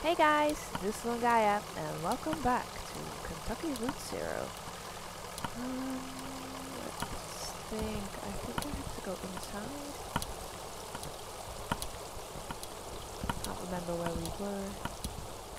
Hey guys, this is Longaya, and welcome back to Kentucky Route Zero. Let's think. I think I have to go inside. Can't remember where we were.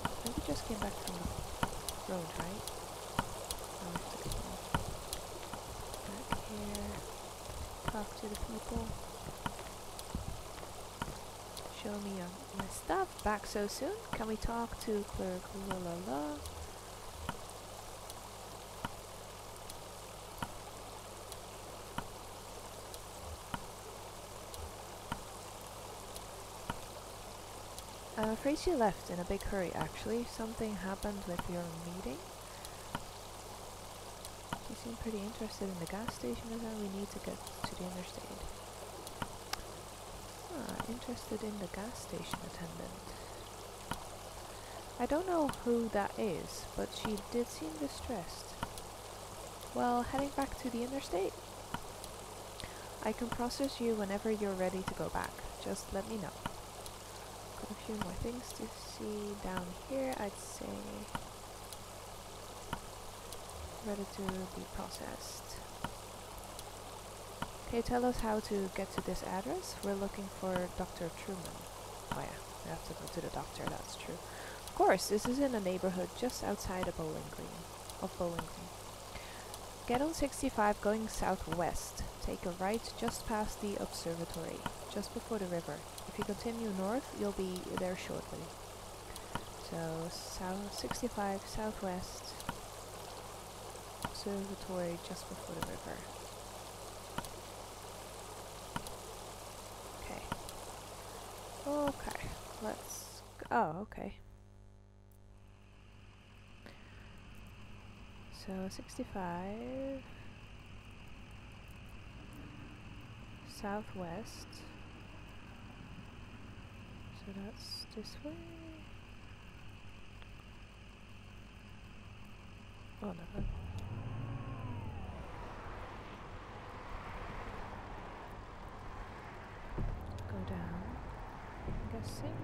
I think we just came back from the road, right? Now we have to go back here, talk to the people. Show me my stuff. Back so soon? Can we talk to clerk? La la la. I'm afraid she left in a big hurry, actually. Something happened with your meeting. She seemed pretty interested in the gas station and we need to get to the interstate. Interested in the gas station attendant. I don't know who that is, but she did seem distressed. Well, heading back to the interstate? I can process you whenever you're ready to go back. Just let me know. Got a few more things to see down here, I'd say. Ready to be processed. Can you tell us how to get to this address? We're looking for Dr. Truman. Oh yeah, we have to go to the doctor, that's true. Of course, this is in a neighborhood just outside of Bowling Green. Get on 65 going southwest. Take a right just past the observatory, just before the river. If you continue north, you'll be there shortly. So, 65 southwest, observatory just before the river. Okay, let's go. Oh, okay. So 65 southwest. So that's this way. Oh no. Go down. I'm guessing.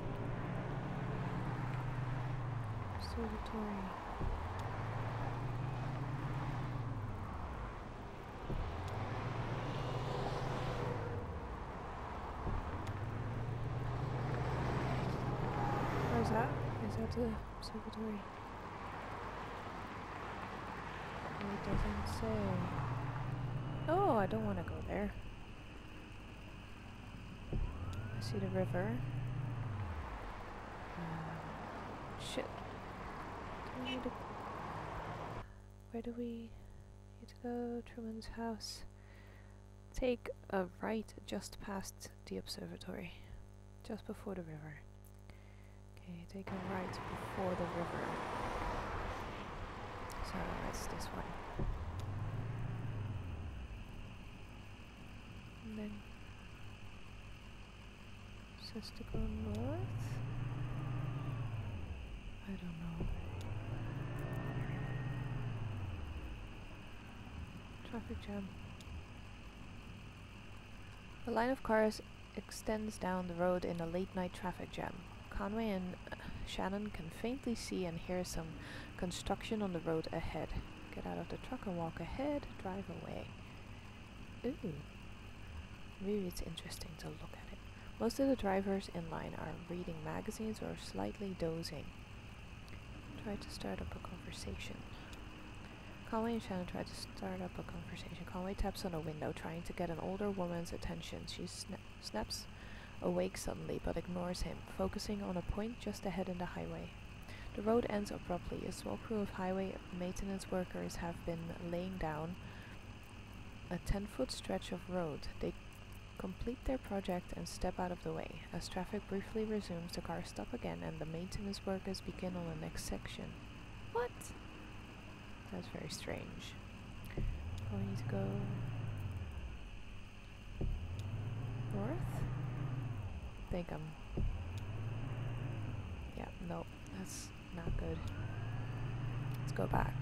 Observatory. Where's that? Is that the observatory? It doesn't say. Oh, I don't want to go there. I see the river. Shit. Do we need to... Where do we need to go? Truman's house. Take a right just past the observatory. Just before the river. Okay, take a right before the river. So that's this one. And then says to go north. I don't know. Traffic jam. The line of cars extends down the road in a late-night traffic jam. Conway and Shannon can faintly see and hear some construction on the road ahead. Get out of the truck and walk ahead. Drive away. Ooh. Maybe it's interesting to look at it. Most of the drivers in line are reading magazines or slightly dozing. Try to start up a conversation. Conway and Shannon try to start up a conversation. Conway taps on a window, trying to get an older woman's attention. She snaps awake suddenly, but ignores him, focusing on a point just ahead in the highway. The road ends abruptly. A small crew of highway maintenance workers have been laying down a 10-foot stretch of road. They complete their project and step out of the way. As traffic briefly resumes, the cars stop again and the maintenance workers begin on the next section. What? That's very strange. Oh, we need to go north? I think I'm... Yeah, no, that's not good. Let's go back.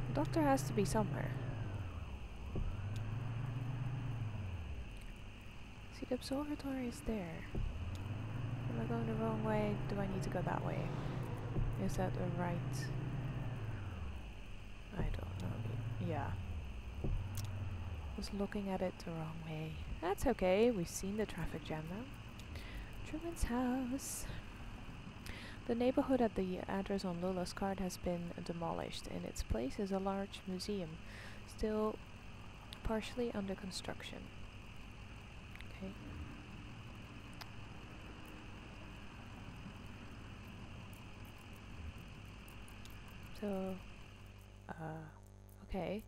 The doctor has to be somewhere. See, the observatory is there. Am I going the wrong way? Do I need to go that way? Is that the right? I don't know. Yeah. Was looking at it the wrong way. That's okay. We've seen the traffic jam now. Truman's house. The neighborhood at the address on Lola's card has been demolished. In its place is a large museum, still partially under construction. Okay. So, okay.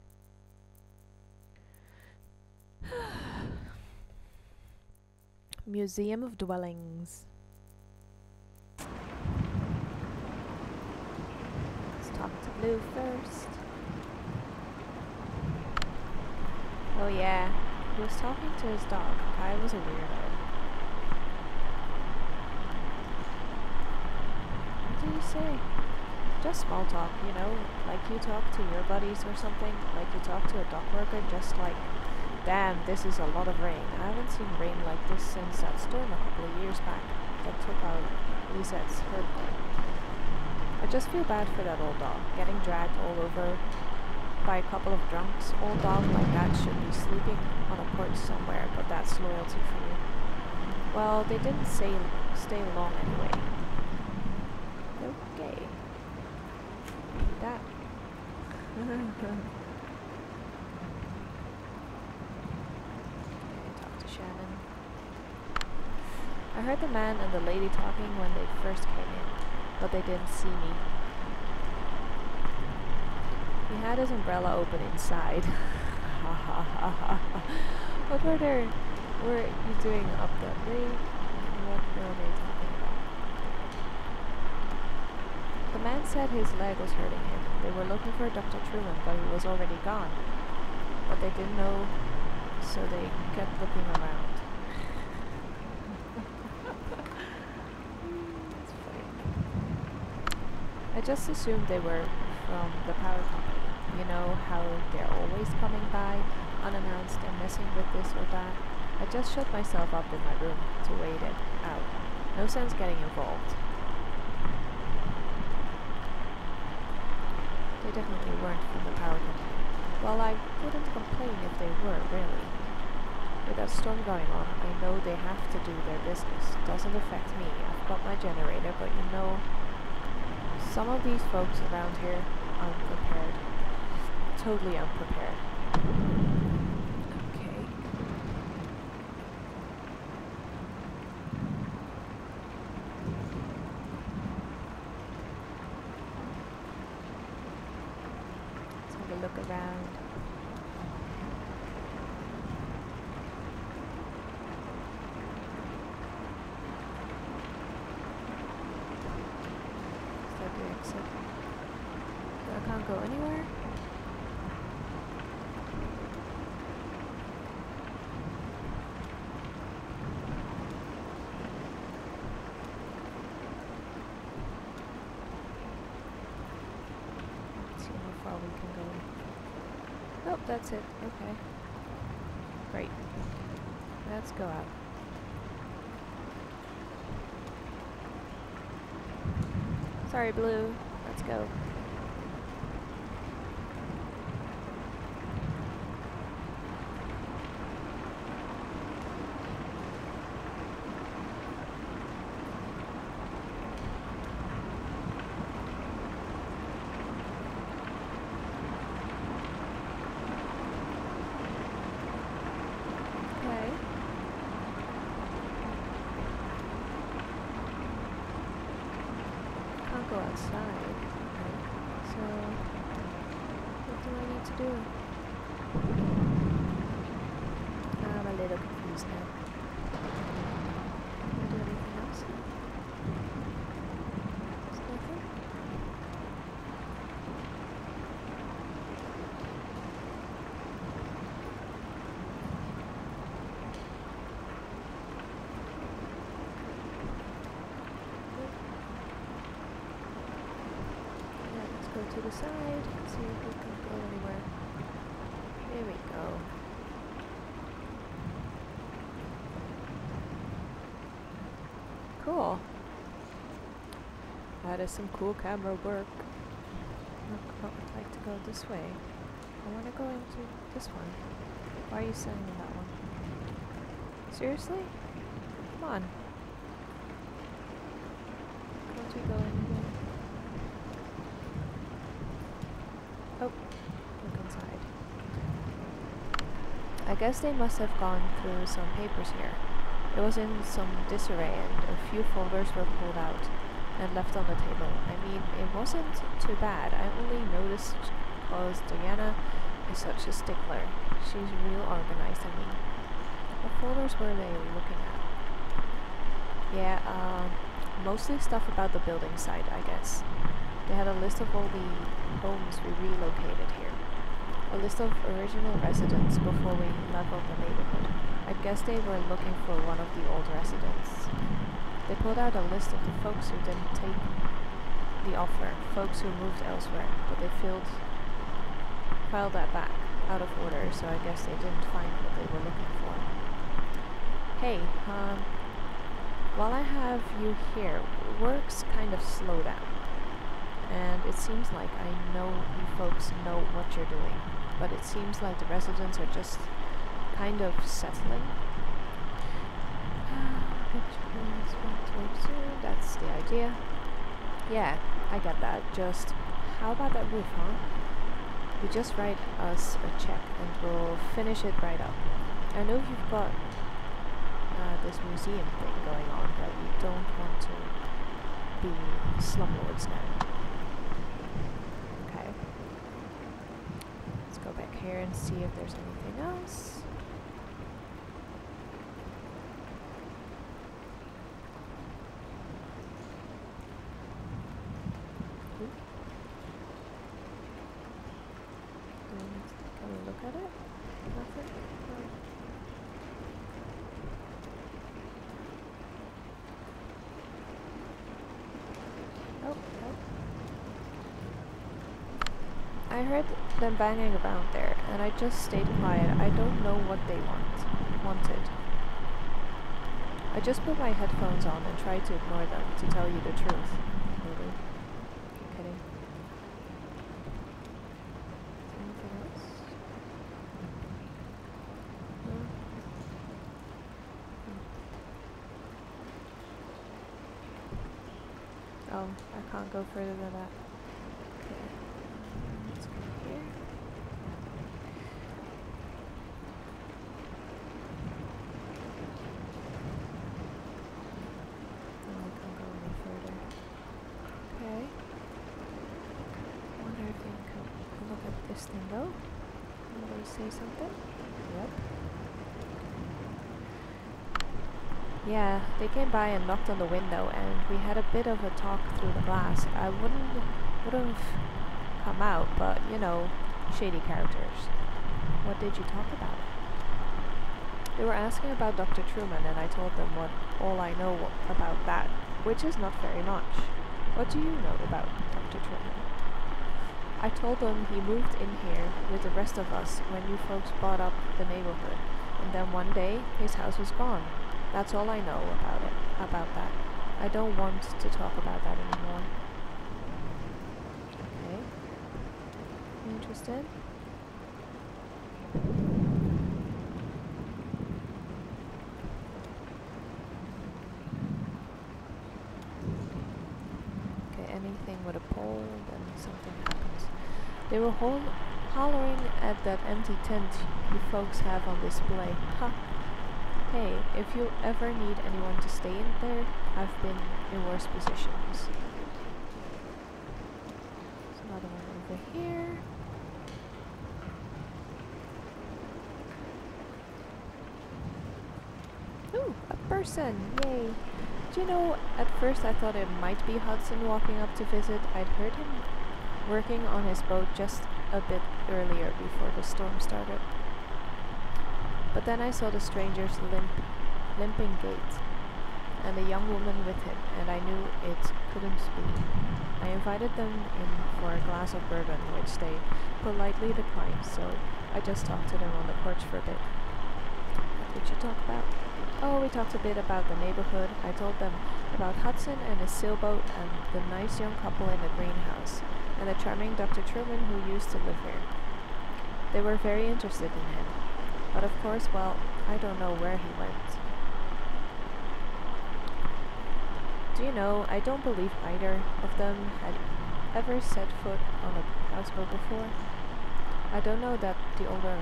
Museum of Dwellings. Let's talk to Blue first. Oh yeah, he was talking to his dog. Kai was a weirdo. What did he say? Just small talk, you know, like you talk to your buddies or something, like you talk to a dock worker, just like, damn, this is a lot of rain. I haven't seen rain like this since that storm a couple of years back that took out Lisette's herd boy. I just feel bad for that old dog, getting dragged all over by a couple of drunks. Old dog like that should be sleeping on a porch somewhere, but that's loyalty for you. Well, they didn't say stay long anyway. Okay. That. Talk to Shannon. I heard the man and the lady talking when they first came in, but they didn't see me. He had his umbrella open inside. What were you doing up that way? What were they talking about? The man said his leg was hurting him. They were looking for Dr. Truman, but he was already gone. But they didn't know, so they kept looking around. That's funny. I just assumed they were from the power company. You know how they're always coming by, unannounced, and messing with this or that. I just shut myself up in my room to wait it out. No sense getting involved. They definitely weren't from the power company. Well, I wouldn't complain if they were, really. With that storm going on, I know they have to do their business. Doesn't affect me. I've got my generator, but you know, some of these folks around here are unprepared. Totally unprepared. Okay. Let's have a look around. Is that the exit? I can't go anywhere? Oh, that's it. Okay. Great. Let's go out. Sorry, Blue. Let's go. Go outside. Okay. So, what do I need to do? I'm a little confused now. Can I do anything else? There's nothing? Go to the side, see if we can go anywhere. Here we go. cool. That is some cool camera work. I would like to go this way. I want to go into this one. Why are you sending me that one? Seriously? Come on. Can't we go in here? Oh, look inside. I guess they must have gone through some papers here. It was in some disarray and a few folders were pulled out and left on the table. I mean, it wasn't too bad. I only noticed because Diana is such a stickler. She's real organized, I mean. What folders were they looking at? Yeah, mostly stuff about the building site, I guess. They had a list of all the homes we relocated here. A list of original residents before we leveled the neighborhood. I guess they were looking for one of the old residents. They pulled out a list of the folks who didn't take the offer, folks who moved elsewhere, but they filed that back, out of order, so I guess they didn't find what they were looking for. Hey, while I have you here, work's kind of slow down. And it seems like I know you folks know what you're doing, but it seems like the residents are just kind of settling. That's the idea. Yeah, I get that. Just, how about that roof, huh? You just write us a check and we'll finish it right up. I know you've got this museum thing going on, but we don't want to be slumlords now. Okay. Let's go back here and see if there's anything else. Can we look at it? Nothing? Oh, no. I heard them banging around there, and I just stayed quiet. I don't know what they wanted. I just put my headphones on and tried to ignore them, to tell you the truth. Maybe. I'm kidding. Anything else? No? Oh, I can't go further than that. Okay. Let's go here. No, I can't go any further. Okay. I wonder if we can look at this thing though. Anybody say something? Yep. Yeah, they came by and knocked on the window, and we had a bit of a talk through the glass. I would have come out, but you know, shady characters. What did you talk about? They were asking about Dr. Truman, and I told them all I know about that, which is not very much. What do you know about Dr. Truman? I told them he moved in here with the rest of us when you folks bought up the neighborhood, and then one day his house was gone. That's all I know about that. I don't want to talk about that anymore. Okay. You interested? Okay, anything with a pole, then something happens. They were hollering at that empty tent you folks have on display. Ha! Hey, if you ever need anyone to stay in there, I've been in worse positions. There's another one over here. Ooh, a person! Yay! Do you know, at first I thought it might be Hudson walking up to visit. I'd heard him working on his boat just a bit earlier before the storm started. But then I saw the stranger's limping gait, and a young woman with him, and I knew it couldn't be. I invited them in for a glass of bourbon, which they politely declined, so I just talked to them on the porch for a bit. What did you talk about? Oh, we talked a bit about the neighborhood. I told them about Hudson and his sailboat and the nice young couple in the greenhouse, and the charming Dr. Truman who used to live here. They were very interested in him. But of course, well, I don't know where he went. Do you know, I don't believe either of them had ever set foot on a houseboat before. I don't know that the older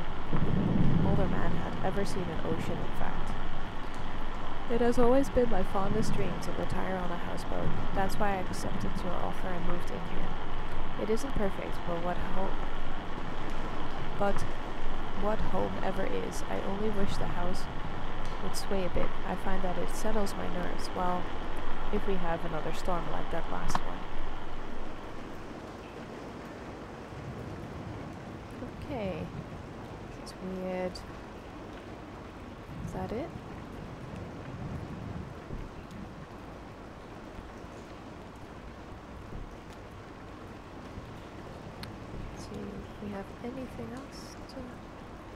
man had ever seen an ocean, in fact. It has always been my fondest dream to retire on a houseboat. That's why I accepted your offer and moved in here. It isn't perfect, but what home ever is. I only wish the house would sway a bit. I find that it settles my nerves. Well, if we have another storm like that last one. Okay. This is weird. Is that it? Let's see if we have anything else to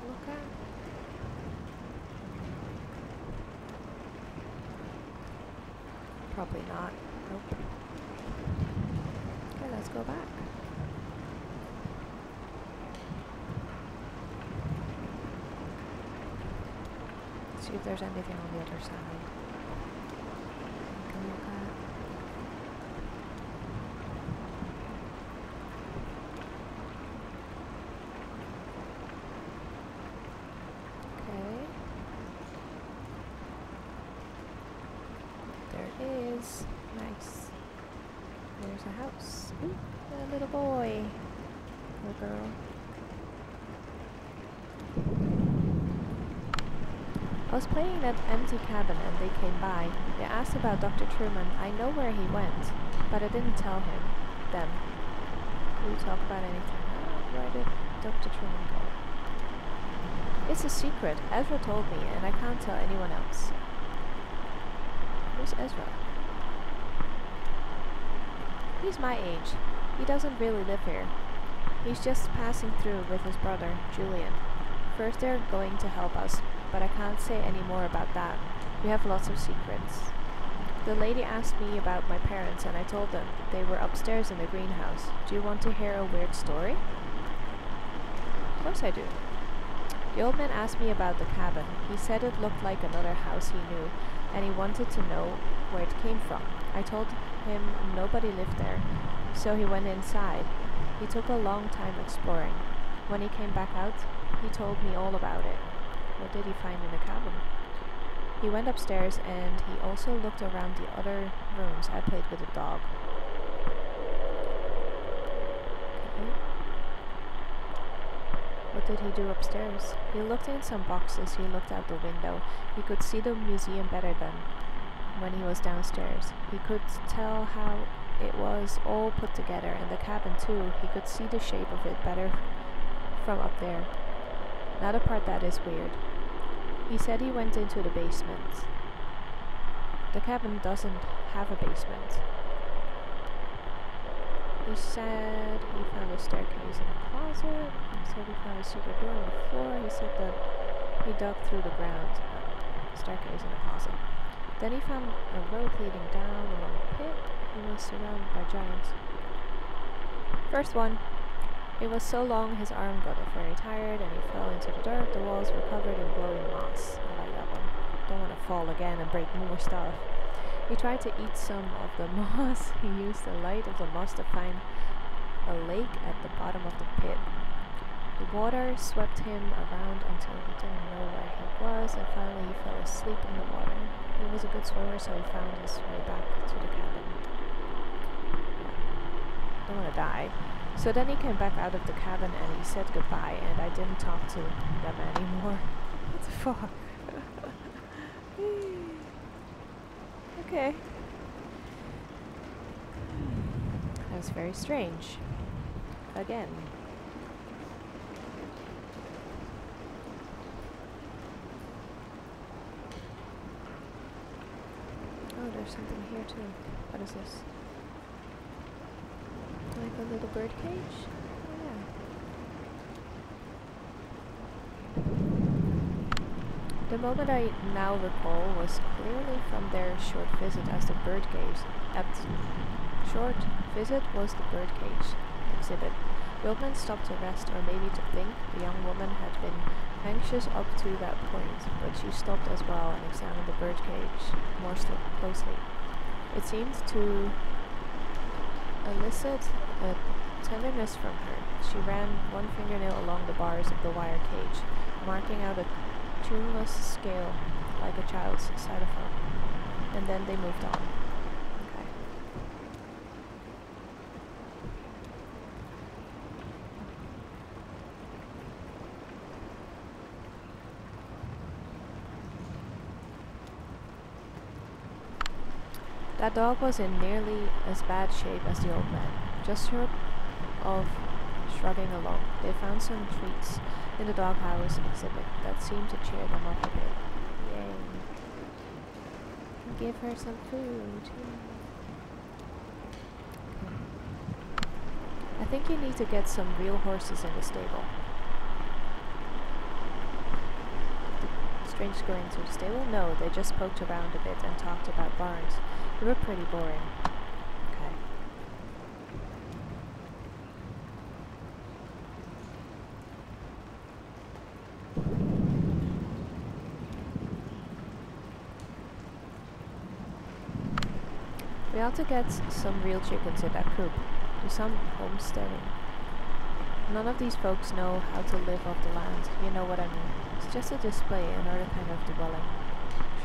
look at. Probably not. Nope. Okay, let's go back. See if there's anything on the other side. Can we look at? Okay. There is. Nice. There's a house. Ooh, a little boy. Little girl. I was playing in that empty cabin and they came by. They asked about Dr. Truman. I know where he went, but I didn't tell them. Will you talk about anything? Where did Dr. Truman go? It's a secret. Ezra told me, and I can't tell anyone else. Who's Ezra? He's my age. He doesn't really live here. He's just passing through with his brother, Julian. First they're going to help us, but I can't say any more about that. We have lots of secrets. The lady asked me about my parents, and I told them they were upstairs in the greenhouse. Do you want to hear a weird story? Of course I do. The old man asked me about the cabin. He said it looked like another house he knew, and he wanted to know where it came from. I told him nobody lived there, so he went inside. He took a long time exploring. When he came back out, he told me all about it. What did he find in the cabin? He went upstairs and he also looked around the other rooms. I played with a dog. Okay. What did he do upstairs? He looked in some boxes. He looked out the window. He could see the museum better than when he was downstairs. He could tell how it was all put together, and the cabin too. He could see the shape of it better from up there. Now the part that is weird. He said he went into the basement. The cabin doesn't have a basement. He said he found a staircase in a closet. He said he found a secret door on the floor. He said that he dug through the ground. Staircase in a closet. Then he found a road leading down a long pit. He was surrounded by giants. First one. It was so long his arm got very tired and he fell into the dirt. The walls were covered in glowing moss. I like that one. Don't want to fall again and break more stuff. He tried to eat some of the moss. He used the light of the moss to find a lake at the bottom of the pit. The water swept him around until he didn't know where he was, and finally he fell asleep in the water. He was a good swimmer, so he found his way back to the cabin. Yeah. Don't want to die. So then he came back out of the cabin and he said goodbye, and I didn't talk to them anymore. What the fuck? Okay. That was very strange. Again. Oh, there's something here too. What is this? Like a little bird cage? Oh, yeah. The moment I now recall was clearly from their short visit as the birdcage. Short visit was the birdcage exhibit. The old man stopped to rest, or maybe to think. The young woman had been anxious up to that point, but she stopped as well and examined the birdcage more closely. It seemed to elicit a tenderness from her. She ran one fingernail along the bars of the wire cage, marking out a tuneless scale like a child's xylophone. And then they moved on. Okay. That dog was in nearly as bad shape as the old man, just short of shrugging along. They found some treats in the doghouse exhibit that seemed to cheer them up a bit. Yay. Give her some food. Okay. I think you need to get some real horses in the stable. The strangers going to the stable? No, they just poked around a bit and talked about barns. They were pretty boring. Okay. We ought to get some real chickens in that coop. Do some homesteading. None of these folks know how to live off the land, you know what I mean. It's just a display, another kind of dwelling.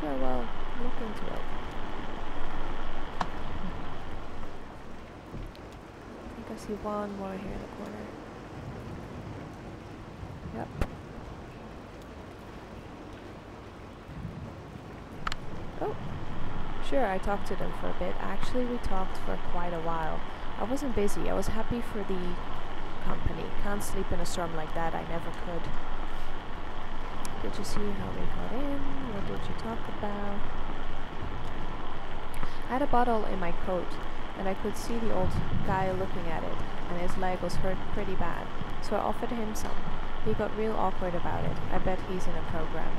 Sure, well, look into it. I think I see one more here in the corner. Yep. Oh! Sure, I talked to them for a bit. Actually, we talked for quite a while. I wasn't busy. I was happy for the company. Can't sleep in a storm like that. I never could. Did you see how we got in? What did you talk about? I had a bottle in my coat, and I could see the old guy looking at it, and his leg was hurt pretty bad, so I offered him some. He got real awkward about it. I bet he's in a program.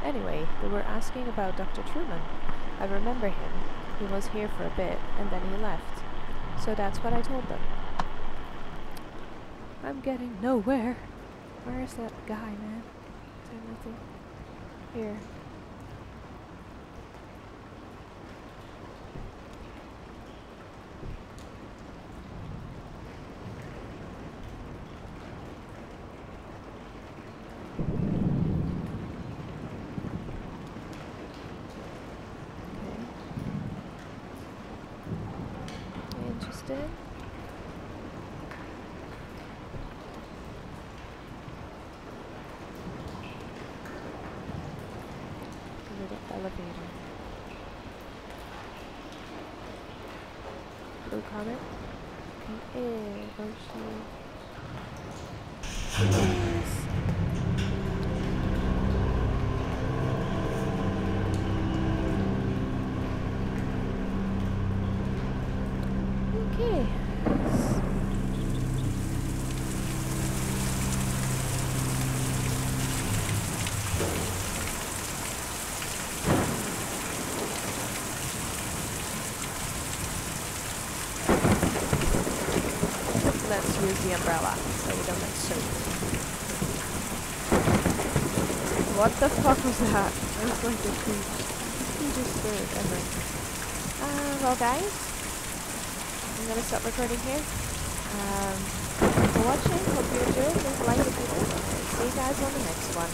Anyway, they were asking about Dr. Truman. I remember him. He was here for a bit, and then he left. So that's what I told them. I'm getting nowhere. Where is that guy, man? Is there nothing? Here. Interested? The little elevator. Blue comet? Okay, oh shoot. Yes. Okay. Let's use the umbrella so we don't get soaked. What the fuck was that? That was like the hugest bird ever. Well guys, I'm gonna stop recording here. Thanks for watching, hope you enjoyed, leave a like if you did. See you guys on the next one.